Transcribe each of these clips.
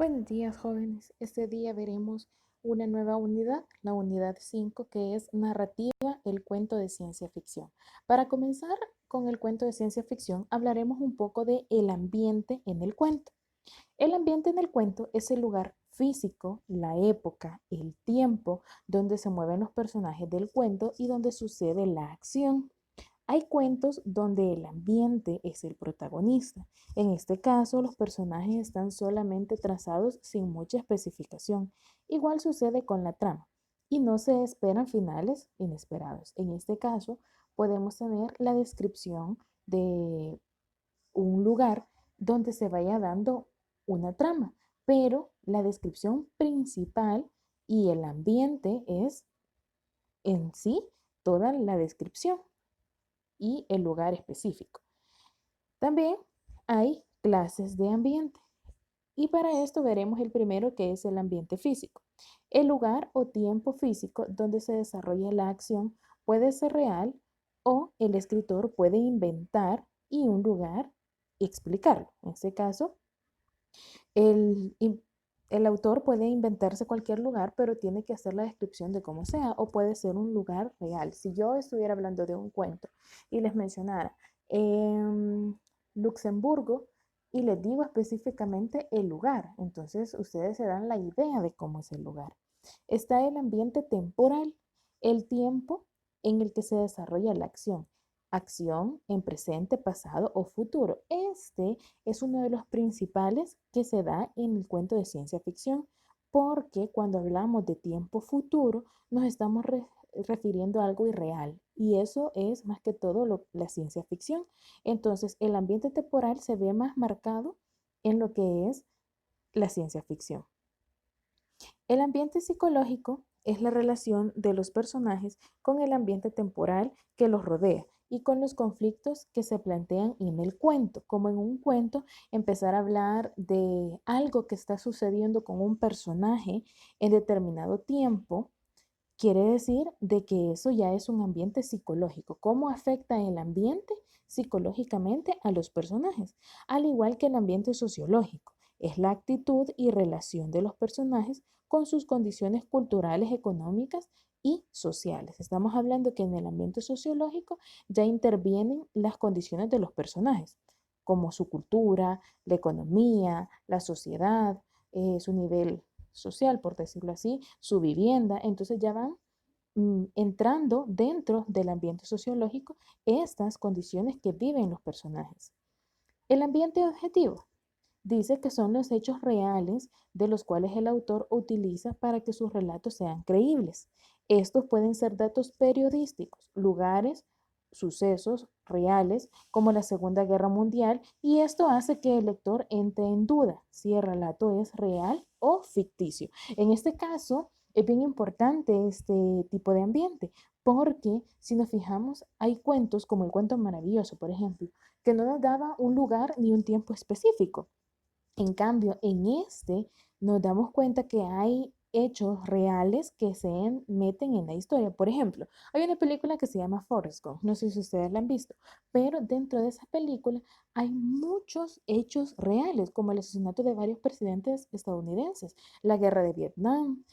Buenos días, jóvenes. Este día veremos una nueva unidad, la unidad 5, que es narrativa, el cuento de ciencia ficción. Para comenzar con el cuento de ciencia ficción, hablaremos un poco de el ambiente en el cuento. El ambiente en el cuento es el lugar físico, la época, el tiempo donde se mueven los personajes del cuento y donde sucede la acción. Hay cuentos donde el ambiente es el protagonista. En este caso, los personajes están solamente trazados sin mucha especificación. Igual sucede con la trama y no se esperan finales inesperados. En este caso, podemos tener la descripción de un lugar donde se vaya dando una trama, pero la descripción principal y el ambiente es en sí toda la descripción y el lugar específico. También hay clases de ambiente y para esto veremos el primero, que es el ambiente físico. El lugar o tiempo físico donde se desarrolla la acción puede ser real o el escritor puede inventar y un lugar explicarlo. En este caso, el, el autor puede inventarse cualquier lugar, pero tiene que hacer la descripción de cómo sea, o puede ser un lugar real. Si yo estuviera hablando de un cuento y les mencionara Luxemburgo y les digo específicamente el lugar, entonces ustedes se dan la idea de cómo es el lugar. Está el ambiente temporal, el tiempo en el que se desarrolla la acción. Acción en presente, pasado o futuro. Este es uno de los principales que se da en el cuento de ciencia ficción, porque cuando hablamos de tiempo futuro nos estamos refiriendo a algo irreal y eso es más que todo la ciencia ficción. Entonces, el ambiente temporal se ve más marcado en lo que es la ciencia ficción. El ambiente psicológico es la relación de los personajes con el ambiente temporal que los rodea y con los conflictos que se plantean en el cuento. Como en un cuento, empezar a hablar de algo que está sucediendo con un personaje en determinado tiempo, quiere decir de que eso ya es un ambiente psicológico. ¿Cómo afecta el ambiente psicológicamente a los personajes? Al igual que el ambiente sociológico, es la actitud y relación de los personajes con sus condiciones culturales, económicas y sociales. Estamos hablando que en el ambiente sociológico ya intervienen las condiciones de los personajes, como su cultura, la economía, la sociedad, su nivel social, por decirlo así, su vivienda. Entonces ya van entrando dentro del ambiente sociológico estas condiciones que viven los personajes. El ambiente objetivo dice que son los hechos reales de los cuales el autor utiliza para que sus relatos sean creíbles. Estos pueden ser datos periodísticos, lugares, sucesos reales como la Segunda Guerra Mundial, y esto hace que el lector entre en duda si el relato es real o ficticio. En este caso, es bien importante este tipo de ambiente, porque si nos fijamos, hay cuentos como el cuento maravilloso, por ejemplo, que no nos daba un lugar ni un tiempo específico. En cambio, en este nos damos cuenta que hay hechos reales que se meten en la historia. Por ejemplo, hay una película que se llama Forrest Gump, no sé si ustedes la han visto, pero dentro de esa película hay muchos hechos reales, como el asesinato de varios presidentes estadounidenses, la guerra de Vietnam,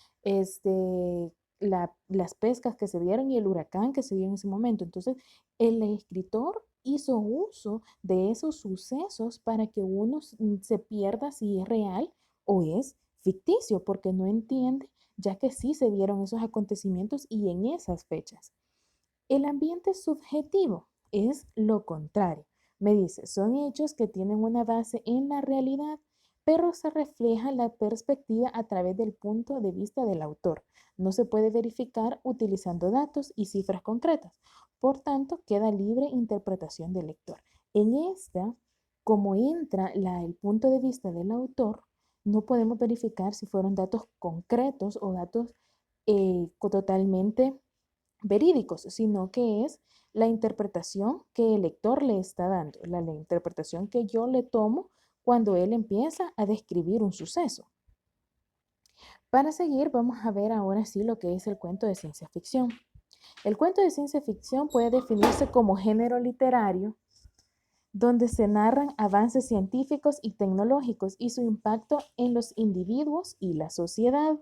las pescas que se dieron y el huracán que se dio en ese momento. Entonces, el escritor hizo uso de esos sucesos para que uno se pierda si es real o es ficticio, porque no entiende, ya que sí se dieron esos acontecimientos y en esas fechas. El ambiente subjetivo es lo contrario. Me dice, son hechos que tienen una base en la realidad, pero se refleja la perspectiva a través del punto de vista del autor. No se puede verificar utilizando datos y cifras concretas. Por tanto, queda libre interpretación del lector. En esta, como entra el punto de vista del autor, no podemos verificar si fueron datos concretos o datos totalmente verídicos, sino que es la interpretación que el lector le está dando, la interpretación que yo le tomo cuando él empieza a describir un suceso. Para seguir, vamos a ver ahora sí lo que es el cuento de ciencia ficción. El cuento de ciencia ficción puede definirse como género literario donde se narran avances científicos y tecnológicos y su impacto en los individuos y la sociedad.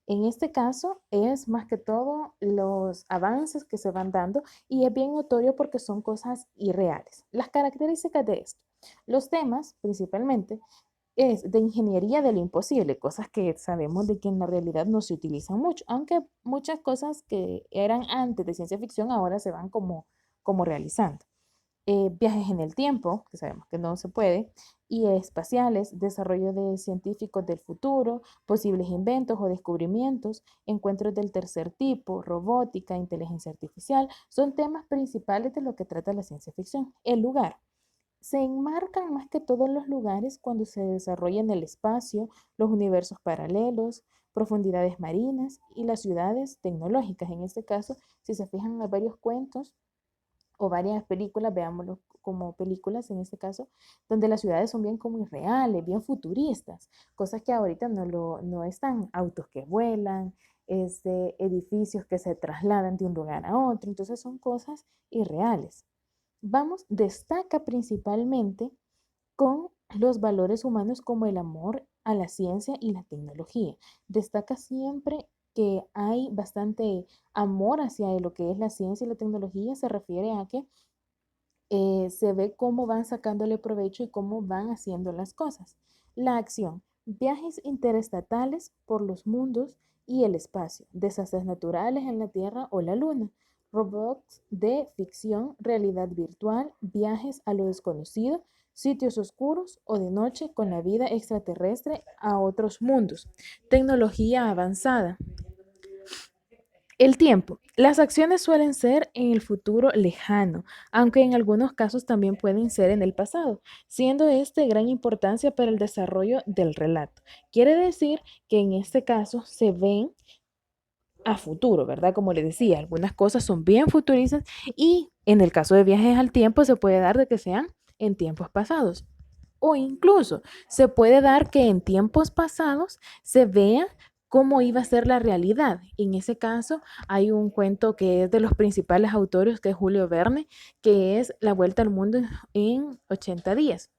En este caso es más que todo los avances que se van dando y es bien notorio porque son cosas irreales. Las características de esto. Los temas principalmente es de ingeniería de lo imposible, cosas que sabemos de que en la realidad no se utilizan mucho, aunque muchas cosas que eran antes de ciencia ficción ahora se van como realizando. Viajes en el tiempo, que sabemos que no se puede, y espaciales, desarrollo de científicos del futuro, posibles inventos o descubrimientos, encuentros del tercer tipo, robótica, inteligencia artificial, son temas principales de lo que trata la ciencia ficción. El lugar. Se enmarcan más que todos los lugares cuando se desarrolla en el espacio, los universos paralelos, profundidades marinas y las ciudades tecnológicas. En este caso, si se fijan, hay varios cuentos o varias películas, veámoslo como películas en este caso, donde las ciudades son bien como irreales, bien futuristas, cosas que ahorita no están, autos que vuelan, edificios que se trasladan de un lugar a otro, entonces son cosas irreales. Vamos, destaca principalmente con los valores humanos como el amor a la ciencia y la tecnología. Destaca siempre que hay bastante amor hacia lo que es la ciencia y la tecnología. Se refiere a que se ve cómo van sacándole provecho y cómo van haciendo las cosas. La acción, viajes interestatales por los mundos y el espacio, desastres naturales en la Tierra o la Luna, robots de ficción, realidad virtual, viajes a lo desconocido, sitios oscuros o de noche con la vida extraterrestre a otros mundos, tecnología avanzada. El tiempo. Las acciones suelen ser en el futuro lejano, aunque en algunos casos también pueden ser en el pasado, siendo este de gran importancia para el desarrollo del relato. Quiere decir que en este caso se ven a futuro, ¿verdad? Como les decía, algunas cosas son bien futuristas y en el caso de viajes al tiempo se puede dar de que sean en tiempos pasados. O incluso se puede dar que en tiempos pasados se vea cómo iba a ser la realidad. En ese caso, hay un cuento que es de los principales autores, que es Julio Verne, que es La Vuelta al Mundo en 80 días.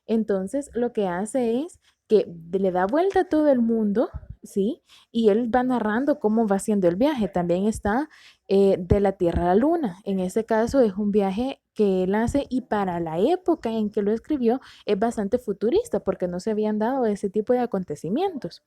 Entonces, lo que hace es que le da vuelta a todo el mundo, ¿sí? Y él va narrando cómo va haciendo el viaje. También está de la Tierra a la Luna. En ese caso es un viaje que él hace y para la época en que lo escribió es bastante futurista porque no se habían dado ese tipo de acontecimientos.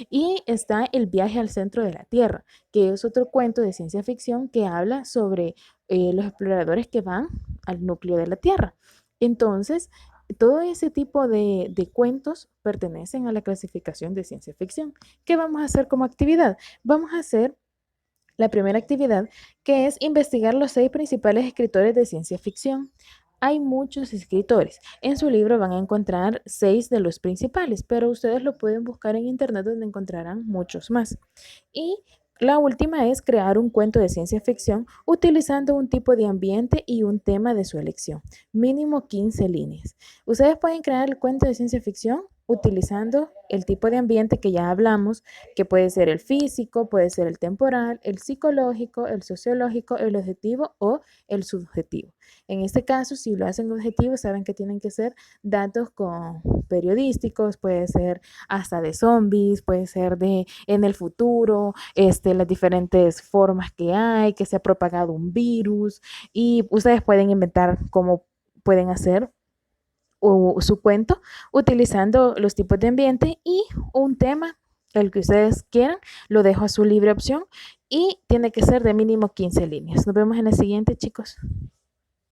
Y está El viaje al centro de la Tierra, que es otro cuento de ciencia ficción que habla sobre los exploradores que van al núcleo de la Tierra. Entonces, todo ese tipo de cuentos pertenecen a la clasificación de ciencia ficción. ¿Qué vamos a hacer como actividad? Vamos a hacer la primera actividad, que es investigar los 6 principales escritores de ciencia ficción. Hay muchos escritores. En su libro van a encontrar 6 de los principales, pero ustedes lo pueden buscar en internet donde encontrarán muchos más. Y la última es crear un cuento de ciencia ficción utilizando un tipo de ambiente y un tema de su elección, mínimo 15 líneas. Ustedes pueden crear el cuento de ciencia ficción utilizando el tipo de ambiente que ya hablamos, que puede ser el físico, puede ser el temporal, el psicológico, el sociológico, el objetivo o el subjetivo. En este caso, si lo hacen objetivo, saben que tienen que ser datos con periodísticos, puede ser hasta de zombies, puede ser de en el futuro, las diferentes formas que hay, que se ha propagado un virus y ustedes pueden inventar cómo pueden hacer o su cuento utilizando los tipos de ambiente y un tema, el que ustedes quieran, lo dejo a su libre opción y tiene que ser de mínimo 15 líneas. Nos vemos en el siguiente, chicos.